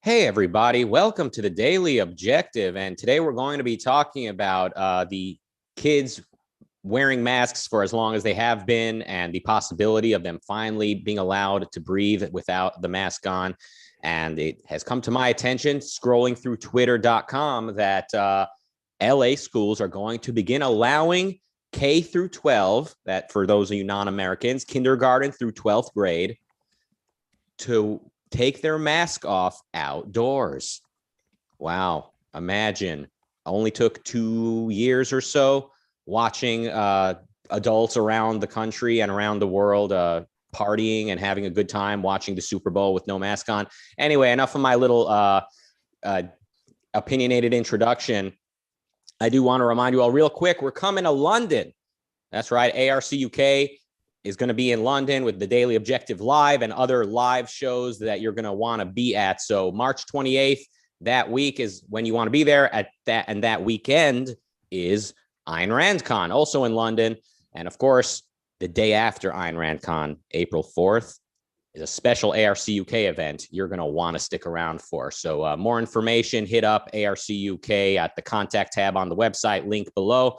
Hey, everybody. Welcome to the Daily Objective. And today we're going to be talking about the kids wearing masks for as long as they have been and the possibility of them finally being allowed to breathe without the mask on. And it has come to my attention, scrolling through twitter.com, that LA schools are going to begin allowing K through 12, that for those of you non-Americans, kindergarten through 12th grade, to take their mask off outdoors. Wow. Imagine. Only took 2 years or so watching adults around the country and around the world partying and having a good time watching the Super Bowl with no mask on. Anyway, enough of my little opinionated introduction. I do want to remind you all real quick, we're coming to London. That's right. ARCUK is going to be in London with the Daily Objective Live and other live shows that you're going to want to be at. So March 28th, that week is when you want to be there at that. And that weekend is Ayn Rand Con, also in London. And of course, the day after Ayn Rand Con, April 4th, is a special ARCUK event you're going to want to stick around for. So more information, hit up ARCUK at the contact tab on the website, link below.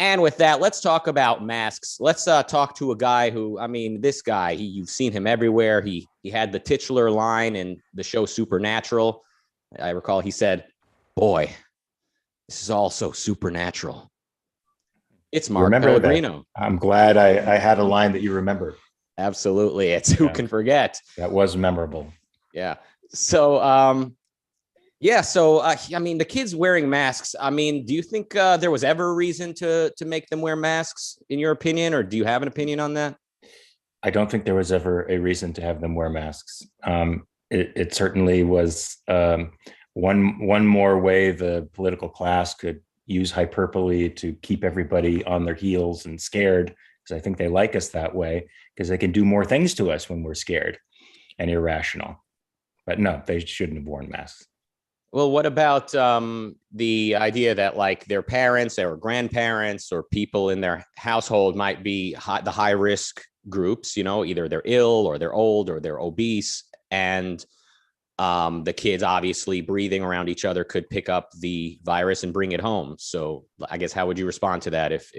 And with that, let's talk about masks. Let's talk to a guy who, I mean, this guy, you've seen him everywhere. He had the titular line in the show Supernatural. I recall he said, "Boy, this is all so supernatural." It's Mark Pellegrino. I'm glad I had a line that you remember. Absolutely. It's who can forget. That was memorable. Yeah. So, I mean, the kids wearing masks, I mean, do you think there was ever a reason to make them wear masks, in your opinion, or do you have an opinion on that? I don't think there was ever a reason to have them wear masks. It certainly was one more way the political class could use hyperbole to keep everybody on their heels and scared, because I think they like us that way, because they can do more things to us when we're scared and irrational. But no, they shouldn't have worn masks. Well, what about the idea that like their parents or grandparents or people in their household might be the high risk groups, you know, either they're ill or they're old or they're obese, and the kids obviously breathing around each other could pick up the virus and bring it home. So I guess how would you respond to that if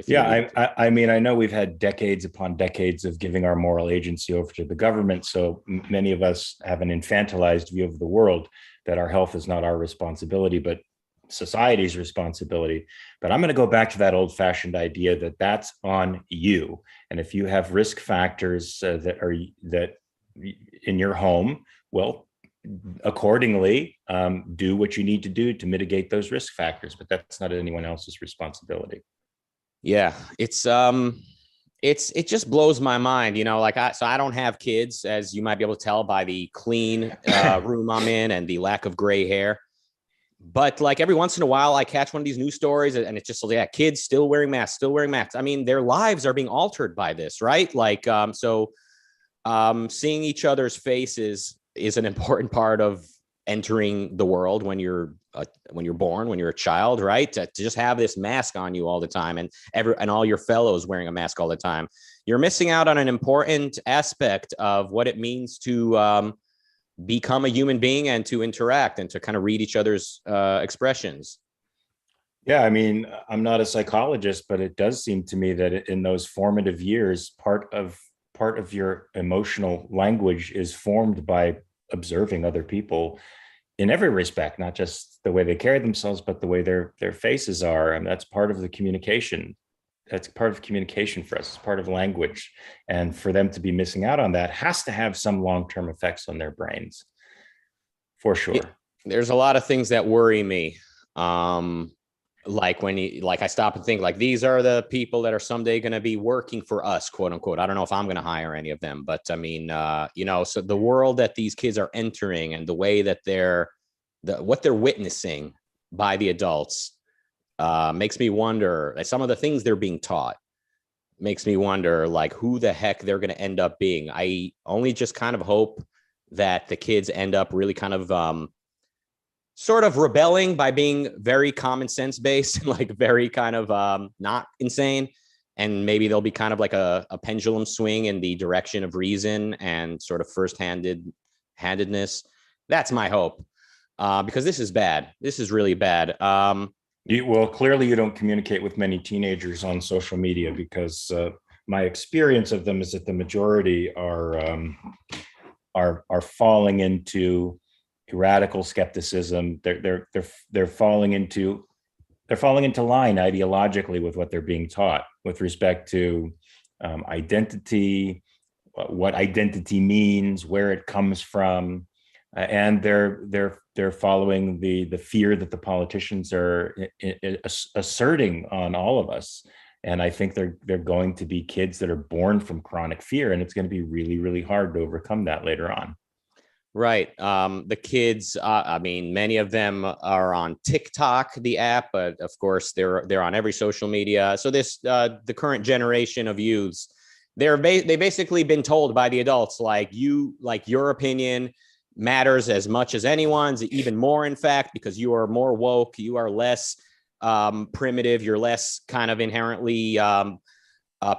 yeah, I mean, I know we've had decades upon decades of giving our moral agency over to the government. So many of us have an infantilized view of the world, that our health is not our responsibility, but society's responsibility. But I'm going to go back to that old fashioned idea that that's on you. And if you have risk factors that in your home, well, accordingly, do what you need to do to mitigate those risk factors, but that's not anyone else's responsibility. Yeah, it just blows my mind, you know, like I don't have kids, as you might be able to tell by the clean room I'm in and the lack of gray hair. But like every once in a while, I catch one of these news stories and it's just, yeah, kids still wearing masks. I mean, their lives are being altered by this, right? Like, seeing each other's faces is an important part of entering the world when you're born, when you're a child, right? To just have this mask on you all the time and all your fellows wearing a mask all the time, you're missing out on an important aspect of what it means to become a human being and to interact and to kind of read each other's expressions. Yeah, I mean, I'm not a psychologist, but it does seem to me that in those formative years, part of your emotional language is formed by observing other people in every respect, not just the way they carry themselves, but the way their faces are. And that's part of the communication. That's part of communication for us. It's part of language. And for them to be missing out on that has to have some long-term effects on their brains, for sure. There's a lot of things that worry me. Like I stop and think like, these are the people that are someday going to be working for us, quote unquote. I don't know if I'm going to hire any of them, but I mean, you know, so the world that these kids are entering and the way that what they're witnessing by the adults makes me wonder, like, some of the things they're being taught makes me wonder, like, who the heck they're going to end up being. I only just kind of hope that the kids end up really kind of sort of rebelling by being very common sense based and like very kind of not insane. And maybe there'll be kind of like a pendulum swing in the direction of reason and sort of handedness. That's my hope, because this is bad. This is really bad. Well, clearly you don't communicate with many teenagers on social media, because my experience of them is that the majority are falling into radical skepticism. They're falling into line ideologically with what they're being taught with respect to identity, what identity means, where it comes from, and they're following the fear that the politicians are asserting on all of us. And I think they're going to be kids that are born from chronic fear, and it's going to be really, really hard to overcome that later on. Right. The kids, I mean, many of them are on TikTok, the app, but of course they're on every social media. So this, the current generation of youths, they basically been told by the adults, like your opinion matters as much as anyone's, even more, in fact, because you are more woke, you are less primitive, you're less kind of inherently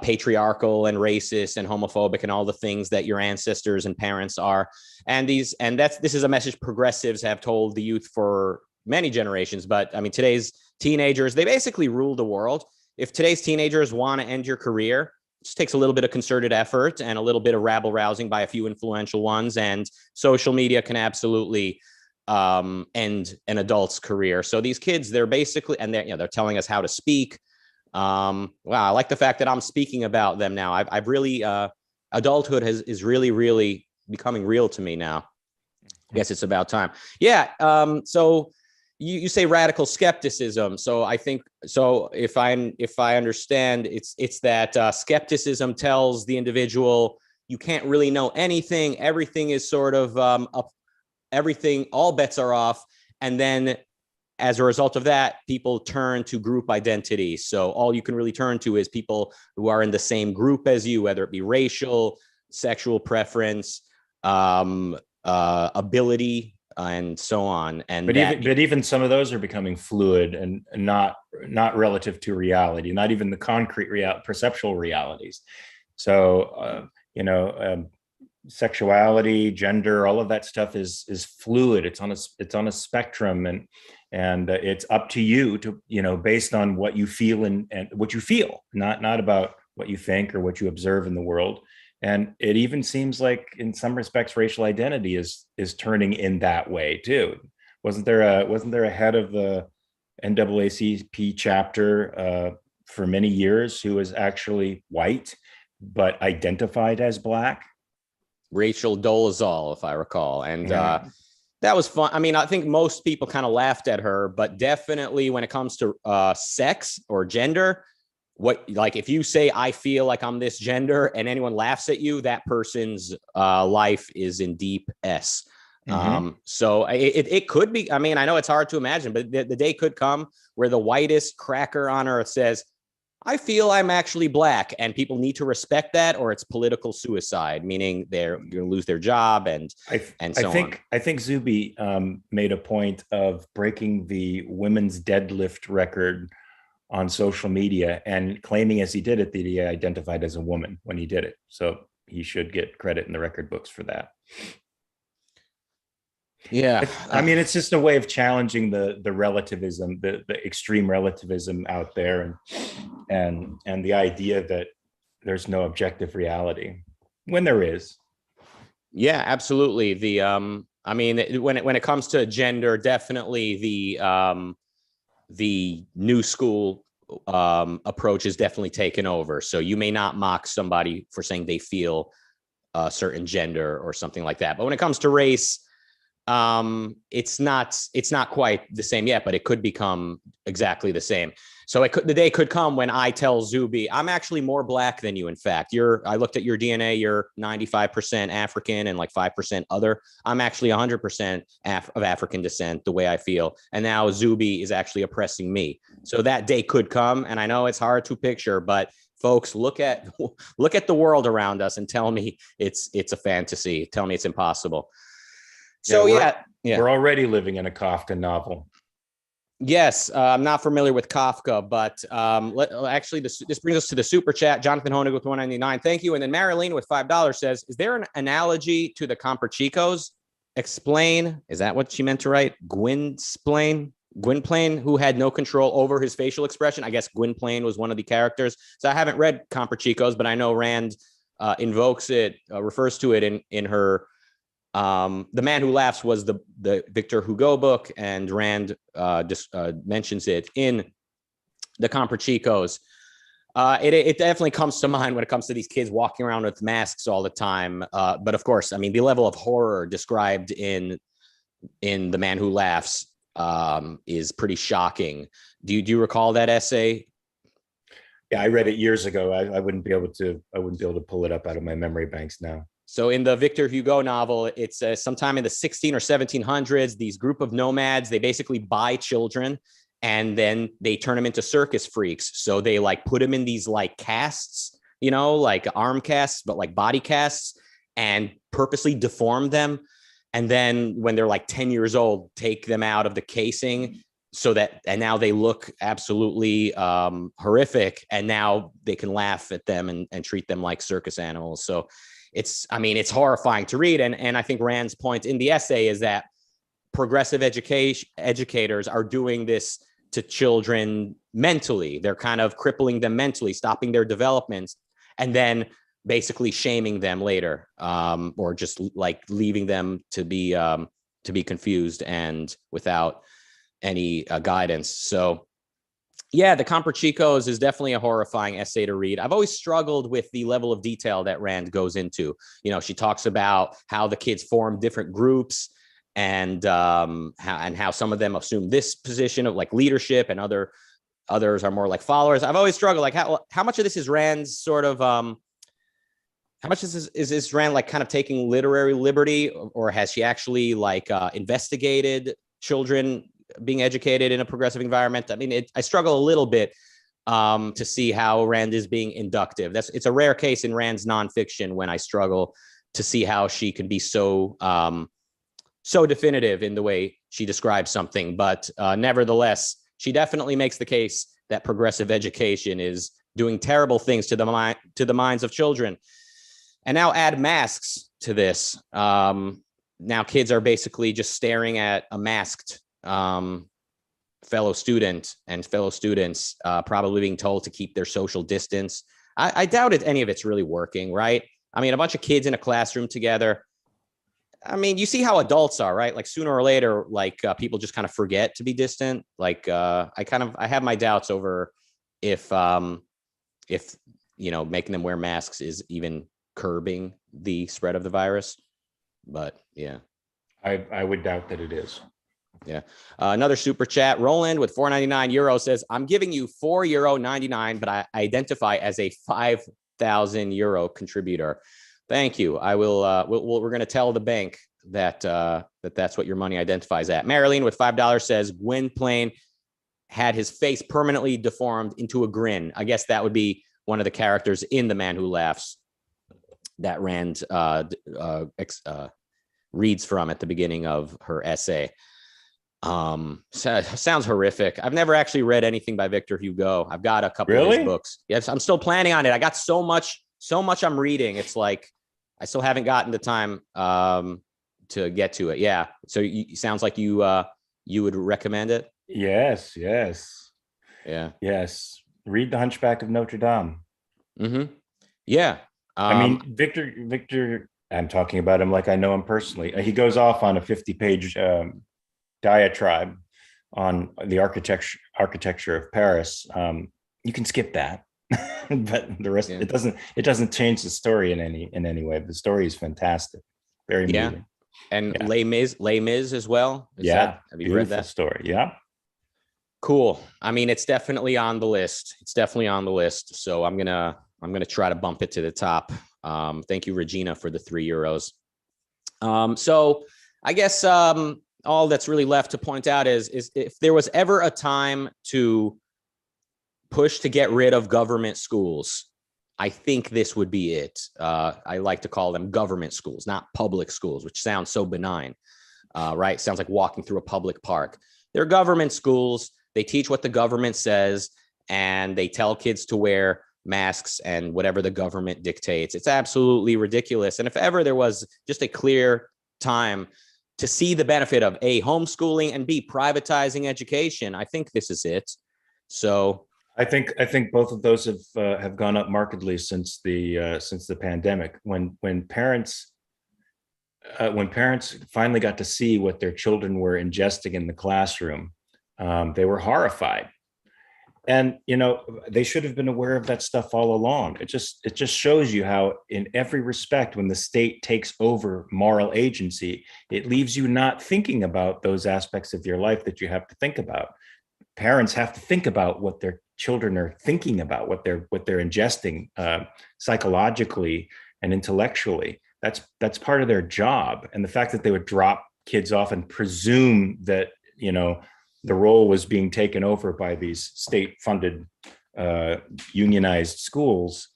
patriarchal and racist and homophobic and all the things that your ancestors and parents are. And this is a message progressives have told the youth for many generations. But I mean, today's teenagers, they basically rule the world. If today's teenagers want to end your career, it just takes a little bit of concerted effort and a little bit of rabble rousing by a few influential ones. And social media can absolutely end an adult's career. So these kids, they're basically, and they're telling us how to speak. Wow, I like the fact that I'm speaking about them now. I've really, adulthood is really, really becoming real to me now. I guess it's about time. Yeah. So you say radical skepticism. So I think, so if I understand, it's that skepticism tells the individual you can't really know anything. Everything is sort of everything, all bets are off. And then as a result of that, people turn to group identity. So all you can really turn to is people who are in the same group as you, whether it be racial, sexual preference, ability, and so on. And but even some of those are becoming fluid and not relative to reality, not even the concrete perceptual realities. So sexuality, gender, all of that stuff is fluid. It's on a spectrum, and it's up to you to, based on what you feel and what you feel, not about what you think or what you observe in the world. And it even seems like in some respects racial identity is turning in that way too. Wasn't there a head of the NAACP chapter for many years who was actually white but identified as Black? Rachel Dolezal, if I recall. And that was fun. I mean, I think most people kind of laughed at her, but definitely when it comes to sex or gender, if you say, I feel like I'm this gender, and anyone laughs at you, that person's life is in deep S. So it could be, I mean, I know it's hard to imagine, but the day could come where the whitest cracker on earth says, I feel I'm actually Black, and people need to respect that, or it's political suicide, meaning they're going to lose their job and so on. I think Zuby made a point of breaking the women's deadlift record on social media and claiming, as he did it, that he identified as a woman when he did it. So he should get credit in the record books for that. Yeah, I mean, it's just a way of challenging the relativism, the extreme relativism out there, and the idea that there's no objective reality when there is. Yeah, absolutely. The I mean, when it comes to gender, definitely the new school approach is definitely taken over. So you may not mock somebody for saying they feel a certain gender or something like that, but when it comes to race, it's not quite the same yet, but it could become exactly the same. So the day could come when I tell Zuby, I'm actually more Black than you. In fact, I looked at your DNA, you're 95% African and like 5% other. I'm actually 100% of African descent, the way I feel. And now Zuby is actually oppressing me. So that day could come. And I know it's hard to picture, but folks, look at the world around us and tell me it's a fantasy. Tell me it's impossible. So yeah, we're already living in a Kafka novel. Yes, I'm not familiar with Kafka, but actually, this brings us to the super chat. Jonathan Honig with $1.99, thank you. And then Marilyn with $5 says, "Is there an analogy to the Comper Chicos? explain, is that what she meant to write? Gwynplaine, who had no control over his facial expression. I guess Gwynplaine was one of the characters. So I haven't read Comprachicos, but I know Rand invokes it, refers to it in her. The Man Who Laughs was the Victor Hugo book, and Rand mentions it in the Comprachicos. It definitely comes to mind when it comes to these kids walking around with masks all the time. But of course, I mean, the level of horror described in The Man Who Laughs is pretty shocking. Do you recall that essay? Yeah, I read it years ago. I wouldn't be able to pull it up out of my memory banks now. So in the Victor Hugo novel, it's sometime in the 16 or 1700s, these group of nomads, they basically buy children and then they turn them into circus freaks. So they like put them in these like casts, you know, like arm casts, but like body casts, and purposely deform them. And then when they're like 10 years old, take them out of the casing and now they look absolutely horrific. And now they can laugh at them and treat them like circus animals. So it's horrifying to read. And I think Rand's point in the essay is that progressive educators are doing this to children mentally. They're kind of crippling them mentally, stopping their development, and then basically shaming them later, or just like leaving them to be confused and without any guidance. So yeah, the Comprachicos is definitely a horrifying essay to read. I've always struggled with the level of detail that Rand goes into. You know, she talks about how the kids form different groups and how some of them assume this position of like leadership and others are more like followers. I've always struggled, like how much of this is Rand's sort of how much is this Rand like kind of taking literary liberty, or has she actually like investigated children being educated in a progressive environment? I mean, I struggle a little bit to see how Rand is being inductive. It's a rare case in Rand's nonfiction when I struggle to see how she can be so definitive in the way she describes something. But nevertheless, she definitely makes the case that progressive education is doing terrible things to the minds of children. And now add masks to this. Now kids are basically just staring at a masked fellow student, and fellow students probably being told to keep their social distance. I doubt if any of it's really working, right? I mean, a bunch of kids in a classroom together. I mean, you see how adults are, right? Like sooner or later, like people just kind of forget to be distant. Like I have my doubts over if you know, making them wear masks is even curbing the spread of the virus. But yeah, I would doubt that it is. Yeah. Another super chat. Roland with €4.99 says, I'm giving you €4.99, but I identify as a €5,000 contributor. Thank you. I will. We're going to tell the bank that that's what your money identifies at. Marilyn with $5 says Gwynplaine had his face permanently deformed into a grin. I guess that would be one of the characters in The Man Who Laughs that Rand reads from at the beginning of her essay. Sounds horrific. I've never actually read anything by Victor Hugo. I've got a couple of his books. Yes, I'm still planning on it. I got so much I'm reading. It's like I still haven't gotten the time to get to it. Yeah. So sounds like you would recommend it. Yes. Yeah. Yes. Read The Hunchback of Notre Dame. Mm-hmm. Yeah. I mean, Victor, I'm talking about him like I know him personally. He goes off on a 50-page diatribe on the architecture of Paris. You can skip that, but the rest, yeah. It doesn't change the story in any way. The story is fantastic, very moving. And yeah. Les Mis as well. Have you read that story? Yeah. Cool. I mean, it's definitely on the list. So I'm gonna try to bump it to the top. Thank you, Regina, for the €3. So I guess all that's really left to point out is if there was ever a time to push to get rid of government schools, I think this would be it. I like to call them government schools, not public schools, which sounds so benign, right? Sounds like walking through a public park. They're government schools. They teach what the government says, and they tell kids to wear masks and whatever the government dictates. It's absolutely ridiculous. And if ever there was just a clear time to see the benefit of A, homeschooling, and B, privatizing education. I think this is it. So I think both of those have gone up markedly since the pandemic. When parents finally got to see what their children were ingesting in the classroom, they were horrified. And, you know, they should have been aware of that stuff all along. It just shows you how, in every respect, when the state takes over moral agency, it leaves you not thinking about those aspects of your life that you have to think about. Parents have to think about what their children are thinking about, what they're ingesting psychologically and intellectually. That's part of their job. And the fact that they would drop kids off and presume that, you know, the role was being taken over by these state-funded, unionized schools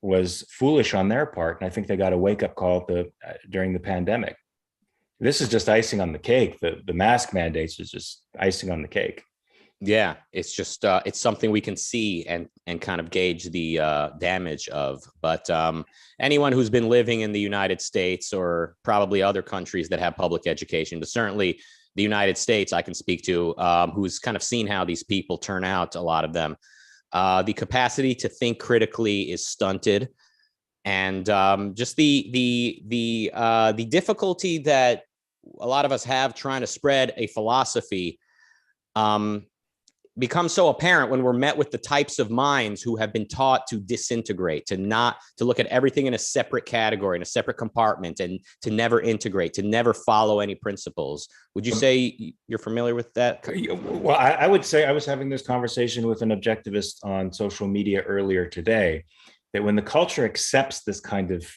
was foolish on their part. And I think they got a wake-up call during the pandemic. This is just icing on the cake. The mask mandates is just icing on the cake. Yeah, it's just it's something we can see and kind of gauge the damage of. But anyone who's been living in the United States, or probably other countries that have public education, but certainly the United States, I can speak to, who's kind of seen how these people turn out, a lot of them. The capacity to think critically is stunted, and just the difficulty that a lot of us have trying to spread a philosophy becomes so apparent when we're met with the types of minds who have been taught to disintegrate, to look at everything in a separate category, in a separate compartment, and to never integrate, to never follow any principles. Would you say you're familiar with that? Well, I would say I was having this conversation with an objectivist on social media earlier today, that when the culture accepts this kind of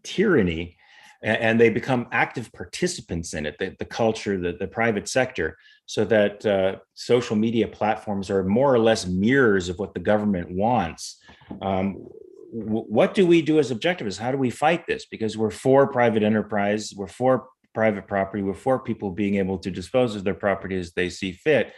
tyranny and they become active participants in it, the culture, the private sector, so that social media platforms are more or less mirrors of what the government wants. What do we do as objectivists? How do we fight this? Because we're for private enterprise, we're for private property, we're for people being able to dispose of their property as they see fit.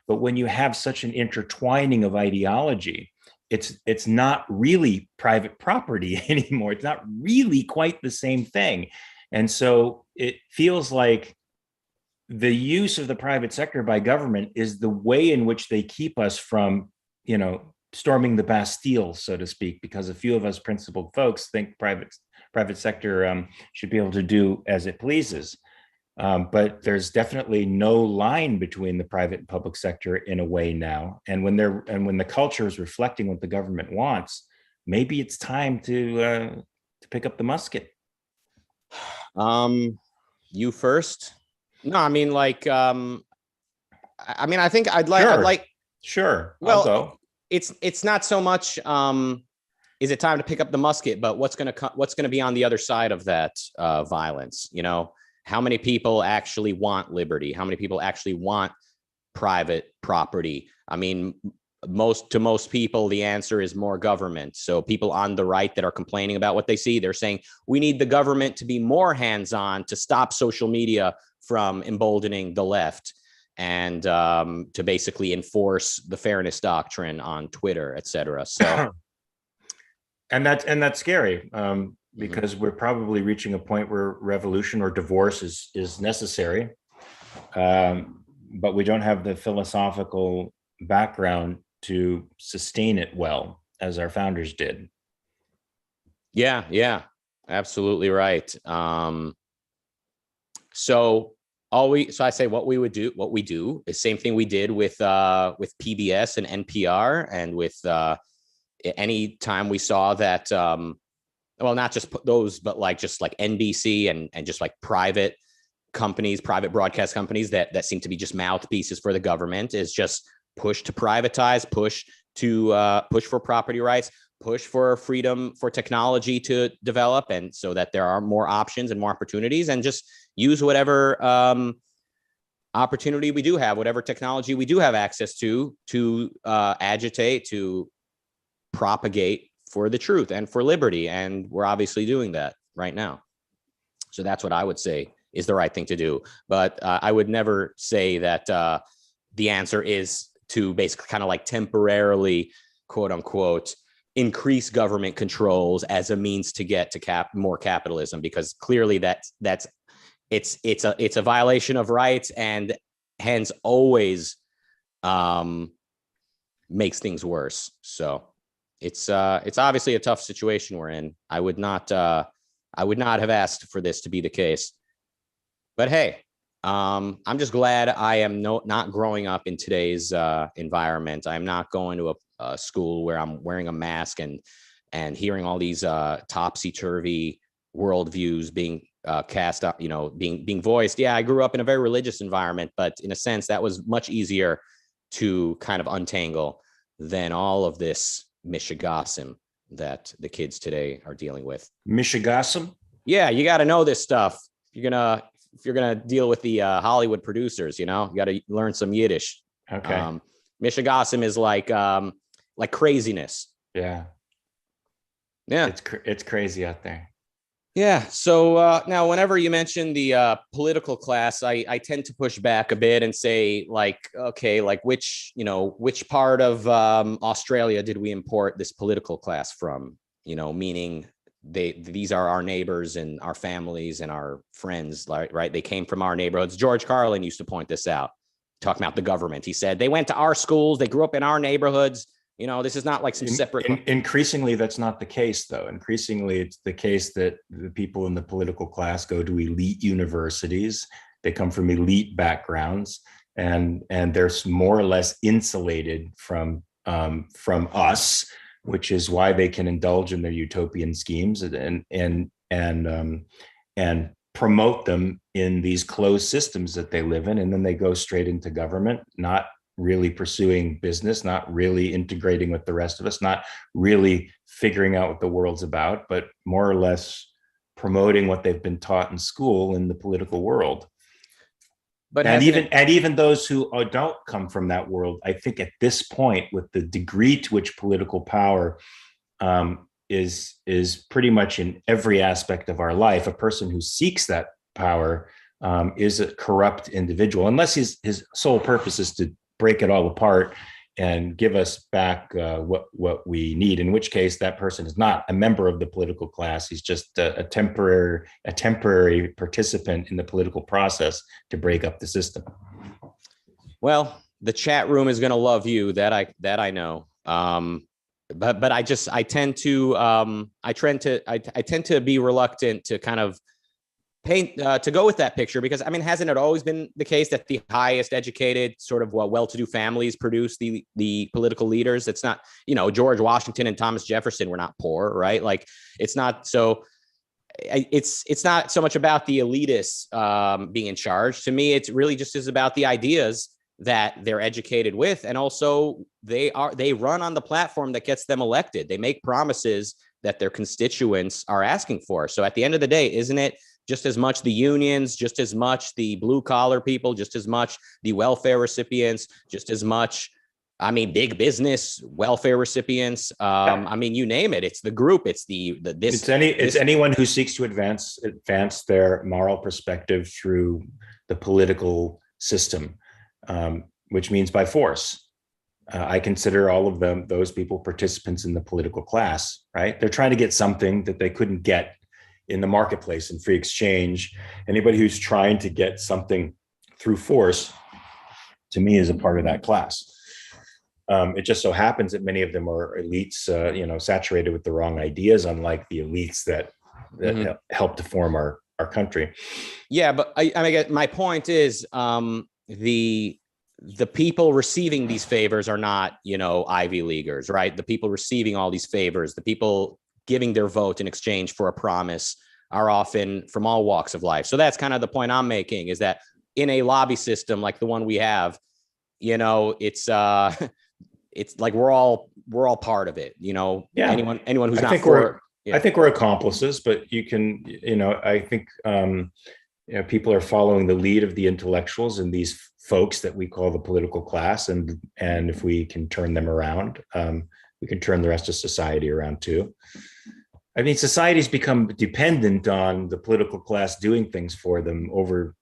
But when you have such an intertwining of ideology, it's not really private property anymore. It's not really quite the same thing. And so it feels like the use of the private sector by government is the way in which they keep us from, you know, storming the Bastille, so to speak, because a few of us principled folks think private sector should be able to do as it pleases. But there's definitely no line between the private and public sector in a way now. And when the culture is reflecting what the government wants, maybe it's time to pick up the musket. You first? No, I mean, like, I mean, I think Sure. Well, I'll go. It's not so much, is it time to pick up the musket, but what's going to be on the other side of that violence? You know, how many people actually want liberty? How many people actually want private property? I mean, most people, the answer is more government. So people on the right that are complaining about what they see, they're saying we need the government to be more hands-on to stop social media from emboldening the left, and to basically enforce the fairness doctrine on Twitter, et cetera. So, and that's scary, because we're probably reaching a point where revolution or divorce is necessary, but we don't have the philosophical background to sustain it well, as our founders did. Yeah, absolutely right. So I say what we do is the same thing we did with PBS and NPR, and with any time we saw that, well, not just those, but just like NBC and just like private companies, private broadcast companies that seem to be just mouthpieces for the government, is just push to privatize, push for property rights, push for freedom for technology to develop, and so that there are more options and more opportunities, and just use whatever opportunity we do have, whatever technology we do have access to agitate, to propagate for the truth and for liberty. And we're obviously doing that right now. So that's what I would say is the right thing to do. But I would never say that the answer is to basically kind of like temporarily, quote unquote, increase government controls as a means to get to more capitalism, because clearly that's it's a violation of rights, and hence always makes things worse. So it's obviously a tough situation we're in. I would not have asked for this to be the case, but hey, I'm just glad I am not growing up in today's environment. I'm not going to a school where I'm wearing a mask and hearing all these topsy-turvy worldviews being cast up, being voiced. Yeah, I grew up in a very religious environment, but in a sense, that was much easier to kind of untangle than all of this mishigasm that the kids today are dealing with. Mishigasm? Yeah, you got to know this stuff. If you're gonna deal with the Hollywood producers, you got to learn some Yiddish. Okay. Mishigasm is like craziness. Yeah. Yeah. It's crazy out there. Yeah. So now, whenever you mention the political class, I tend to push back a bit and say, okay, which part of Australia did we import this political class from? Meaning these are our neighbors and our families and our friends, right? They came from our neighborhoods. George Carlin used to point this out, talking about the government. He said they went to our schools, they grew up in our neighborhoods. This is not like some separate. Increasingly, that's not the case, though. Increasingly, it's the case that the people in the political class go to elite universities. They come from elite backgrounds, and they're more or less insulated from us, which is why they can indulge in their utopian schemes and promote them in these closed systems that they live in, and then they go straight into government, not really pursuing business, not really integrating with the rest of us, not really figuring out what the world's about, but more or less promoting what they've been taught in school in the political world. But even those who don't come from that world, I think at this point, with the degree to which political power is pretty much in every aspect of our life, a person who seeks that power is a corrupt individual, unless his sole purpose is to break it all apart and give us back what we need, in which case that person is not a member of the political class. He's just a temporary participant in the political process to break up the system. Well, the chat room is going to love you, that I know. But I tend to be reluctant to kind of paint to go with that picture, because hasn't it always been the case that the highest educated sort of well-to-do families produce the political leaders? It's not, George Washington and Thomas Jefferson were not poor, right? It's not so. It's not so much about the elitists being in charge. To me, it's really just is about the ideas that they're educated with, and also they run on the platform that gets them elected. They make promises that their constituents are asking for. So at the end of the day, isn't it just as much the unions, just as much the blue collar people, just as much the welfare recipients, just as much, big business welfare recipients? You name it. It's the group. It's it's anyone who seeks to advance their moral perspective through the political system, which means by force. I consider all of those people participants in the political class, right? They're trying to get something that they couldn't get in the marketplace and free exchange. Anybody who's trying to get something through force, to me, is a part of that class. It just so happens that many of them are elites, saturated with the wrong ideas, unlike the elites that help to form our country. Yeah, but my point is the people receiving these favors are not, Ivy Leaguers, right? The people receiving all these favors, the people giving their vote in exchange for a promise, are often from all walks of life. So that's kind of the point I'm making, is that in a lobby system like the one we have, it's like we're all part of it. Yeah. Anyone who's not for. I think we're accomplices, but you can, I think people are following the lead of the intellectuals and these folks that we call the political class, and if we can turn them around, we can turn the rest of society around too. Society's become dependent on the political class doing things for them over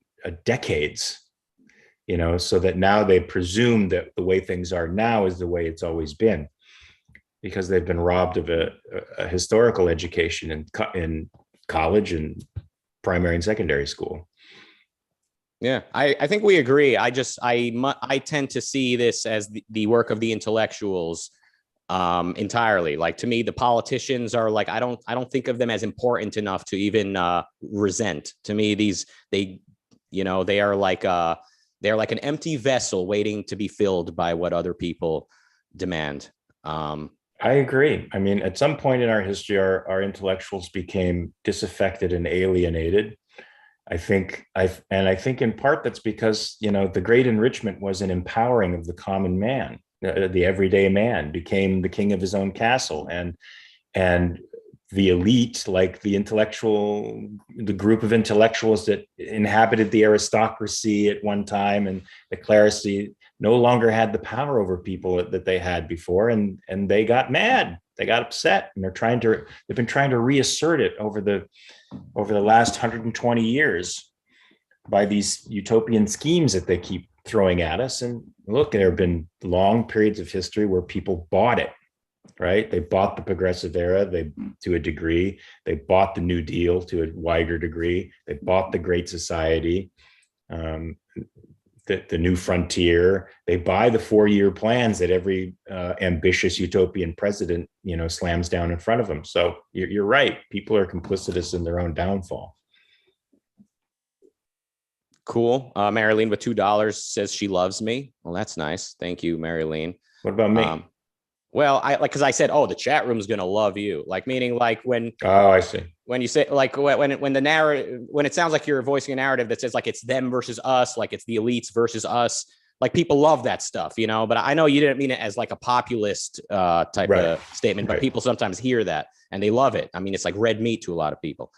decades, so that now they presume that the way things are now is the way it's always been, because they've been robbed of a historical education in college and primary and secondary school. Yeah, I think we agree. I tend to see this as the work of the intellectuals entirely. Like, to me, the politicians are like, I don't think of them as important enough to even resent. To me, they are like they're like an empty vessel waiting to be filled by what other people demand. I agree. I mean, at some point in our history, our intellectuals became disaffected and alienated. I think in part that's because, the great enrichment was an empowering of the common man. The everyday man became the king of his own castle, and the elite, like the group of intellectuals that inhabited the aristocracy at one time, and the clerisy, no longer had the power over people that they had before, and they got mad, they got upset, and they've been trying to reassert it over the last 120 years by these utopian schemes that they keep throwing at us. And look, there have been long periods of history where people bought it, right? They bought the progressive era, to a degree. They bought the New Deal to a wider degree. They bought the Great Society, the New Frontier. They buy the 4-year plans that every ambitious utopian president, slams down in front of them. So you're right. People are complicitous in their own downfall. Cool. Marilyn with $2 says she loves me. Well, that's nice. Thank you, Marilyn. What about me? Well, because I said, the chat room's gonna love you. Like, meaning like when. Oh, I see. When you say, like, when the narrative, when it sounds like you're voicing a narrative that says like it's them versus us, like it's the elites versus us, like people love that stuff, But I know you didn't mean it as like a populist type of statement, but people sometimes hear that and they love it. I mean, it's like red meat to a lot of people.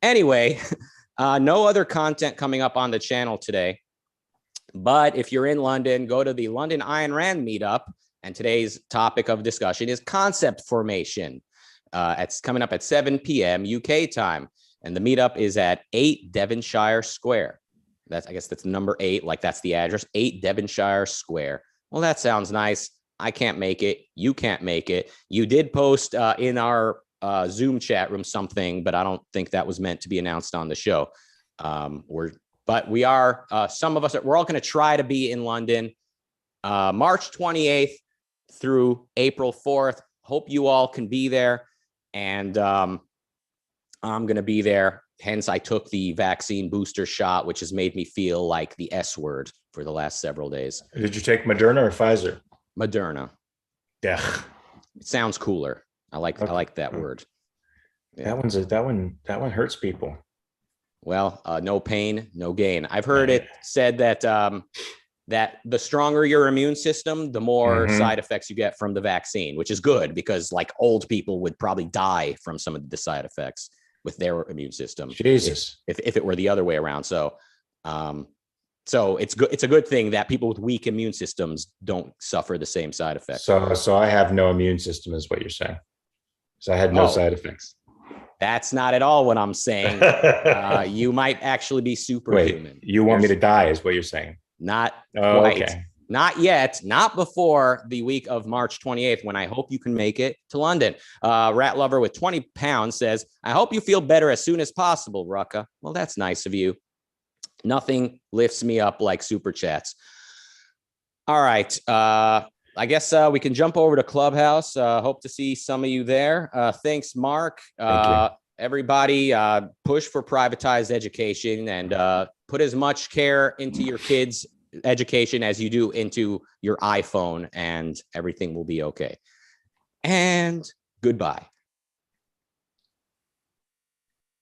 Anyway, no other content coming up on the channel today. But if you're in London, go to the London Ayn Rand meetup. And today's topic of discussion is concept formation. It's coming up at 7 p.m. UK time. And the meetup is at 8 Devonshire Square. I guess that's number 8, like that's the address, 8 Devonshire Square. Well, that sounds nice. I can't make it. You can't make it. You did post in our Zoom chat room something, but I don't think that was meant to be announced on the show. But we are, some of us, we're all going to try to be in London March 28th through April 4th. Hope you all can be there. And I'm going to be there. Hence, I took the vaccine booster shot, which has made me feel like the S word for the last several days. Did you take Moderna or Pfizer? Moderna. Yeah. It sounds cooler. I like that word. Yeah. That one hurts people. Well, no pain, no gain. I've heard it said that that the stronger your immune system, the more side effects you get from the vaccine, which is good because like old people would probably die from some of the side effects with their immune system. Jesus. If it were the other way around. So it's good. It's a good thing that people with weak immune systems don't suffer the same side effects. So I have no immune system is what you're saying. So I had no side effects. That's not at all what I'm saying. You might actually be superhuman. Wait, you want me to die is what you're saying? Not quite. Okay. Not yet. Not before the week of March 28th, when I hope you can make it to London. Rat Lover with 20 pounds says, I hope you feel better as soon as possible, Rucka. Well, that's nice of you. Nothing lifts me up like super chats. All right. I guess we can jump over to Clubhouse. Hope to see some of you there. Thanks, Mark. Thank you. Everybody, push for privatized education and put as much care into your kids' education as you do into your iPhone, and everything will be okay. And goodbye.